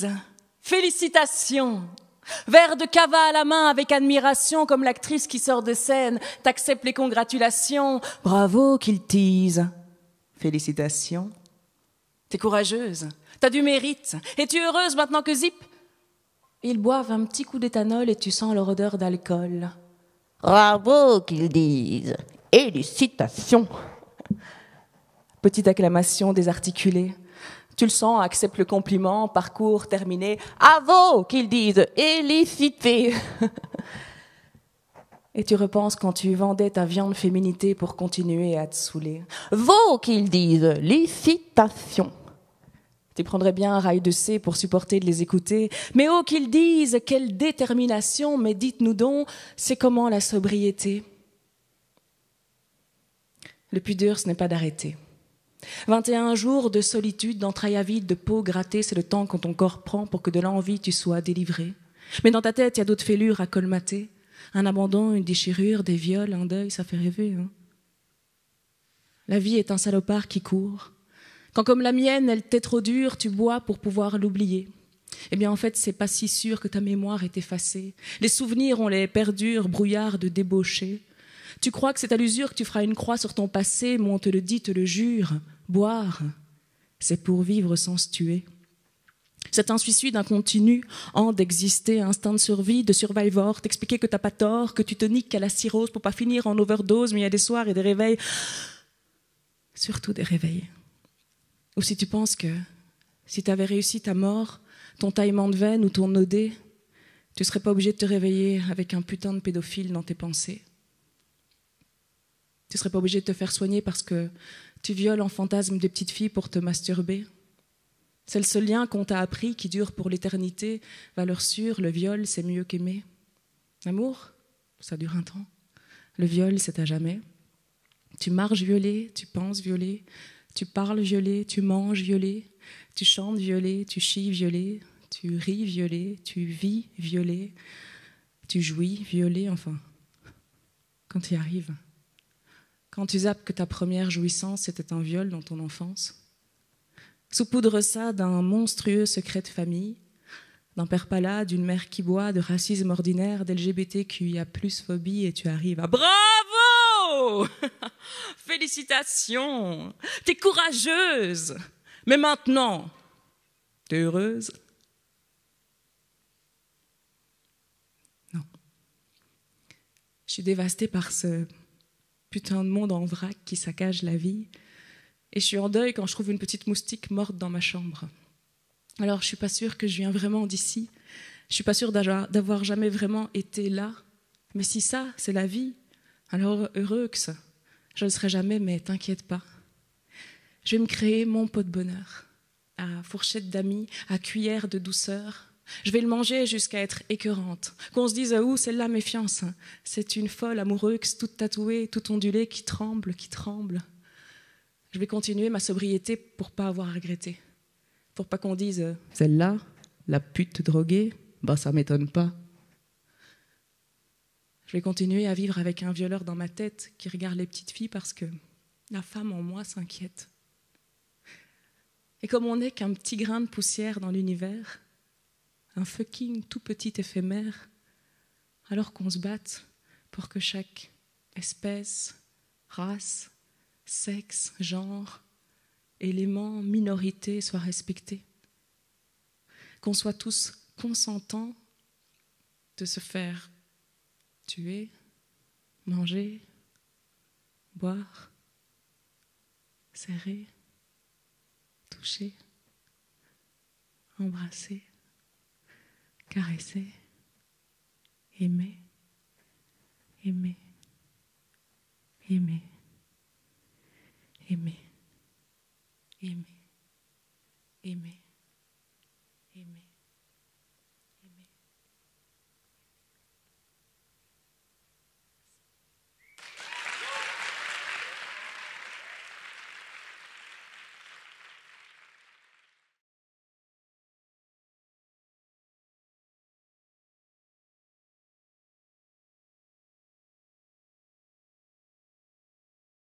disent « Félicitations !» Verre de cava à la main avec admiration, comme l'actrice qui sort de scène, t'accepte les congratulations. Bravo qu'ils disent. Félicitations. T'es courageuse, t'as du mérite. Es-tu heureuse maintenant que zip? Ils boivent un petit coup d'éthanol et tu sens leur odeur d'alcool. Bravo qu'ils disent. Félicitations. Petite acclamation désarticulée. Tu le sens, accepte le compliment, parcours terminé. Bravo qu'ils disent, félicité. Et tu repenses quand tu vendais ta viande féminité pour continuer à te saouler. Vaut qu'ils disent, félicitations. Tu prendrais bien un rail de C pour supporter de les écouter. Mais oh qu'ils disent, quelle détermination, mais dites-nous donc, c'est comment la sobriété? Le plus dur, ce n'est pas d'arrêter. 21 jours de solitude, d'entrailles à vide, de peau grattée, c'est le temps que ton corps prend pour que de l'envie tu sois délivré. Mais dans ta tête, il y a d'autres fêlures à colmater. Un abandon, une déchirure, des viols, un deuil, ça fait rêver. Hein. La vie est un salopard qui court. Quand comme la mienne, elle t'est trop dure, tu bois pour pouvoir l'oublier. Eh bien en fait, c'est pas si sûr que ta mémoire est effacée. Les souvenirs, on les perdure, brouillard de débauchés. Tu crois que c'est à l'usure que tu feras une croix sur ton passé, mais on te le dit, te le jure. Boire, c'est pour vivre sans se tuer. C'est un suicide incontinu, d'exister, instinct de survie, de survivor, t'expliquer que t'as pas tort, que tu te niques à la cirrhose pour pas finir en overdose, mais il y a des soirs et des réveils, surtout des réveils. Ou si tu penses que si t'avais réussi ta mort, ton taillement de veine ou ton OD, tu serais pas obligé de te réveiller avec un putain de pédophile dans tes pensées. Tu serais pas obligé de te faire soigner parce que tu violes en fantasme des petites filles pour te masturber. C'est le seul lien qu'on t'a appris qui dure pour l'éternité. Valeur sûre, le viol, c'est mieux qu'aimer. L'amour, ça dure un temps. Le viol, c'est à jamais. Tu marches violé, tu penses violé, tu parles violé, tu manges violé, tu chantes violé, tu chies violé, tu ris violé, tu vis violé, tu jouis violé, enfin, quand tu y arrives. Quand tu zappes que ta première jouissance, c'était un viol dans ton enfance. Saupoudre ça d'un monstrueux secret de famille, d'un père palade, d'une mère qui boit, de racisme ordinaire, d'LGBTQIA+, phobie, et tu arrives à bravo! Félicitations! T'es courageuse! Mais maintenant, t'es heureuse? Non. Je suis dévastée par ce putain de monde en vrac qui saccage la vie. Et je suis en deuil quand je trouve une petite moustique morte dans ma chambre. Alors je suis pas sûre que je viens vraiment d'ici. Je suis pas sûre d'avoir jamais vraiment été là. Mais si ça, c'est la vie, alors heureux que ça. Je ne le serai jamais, mais t'inquiète pas. Je vais me créer mon pot de bonheur. À fourchette d'amis, à cuillère de douceur. Je vais le manger jusqu'à être écœurante. Qu'on se dise, ouh, celle-là, méfiance. C'est une folle amoureuse, toute tatouée, toute ondulée, qui tremble, qui tremble. Je vais continuer ma sobriété pour pas avoir à regretter. Pour pas qu'on dise, celle-là, la pute droguée, bah ça m'étonne pas. Je vais continuer à vivre avec un violeur dans ma tête qui regarde les petites filles parce que la femme en moi s'inquiète. Et comme on n'est qu'un petit grain de poussière dans l'univers, un fucking tout petit éphémère, alors qu'on se batte pour que chaque espèce, race, sexe, genre, élément, minorité soit respecté. Qu'on soit tous consentants de se faire tuer, manger, boire, serrer, toucher, embrasser, caresser, aimer, aimer, aimer, aimer, aimer, aimer.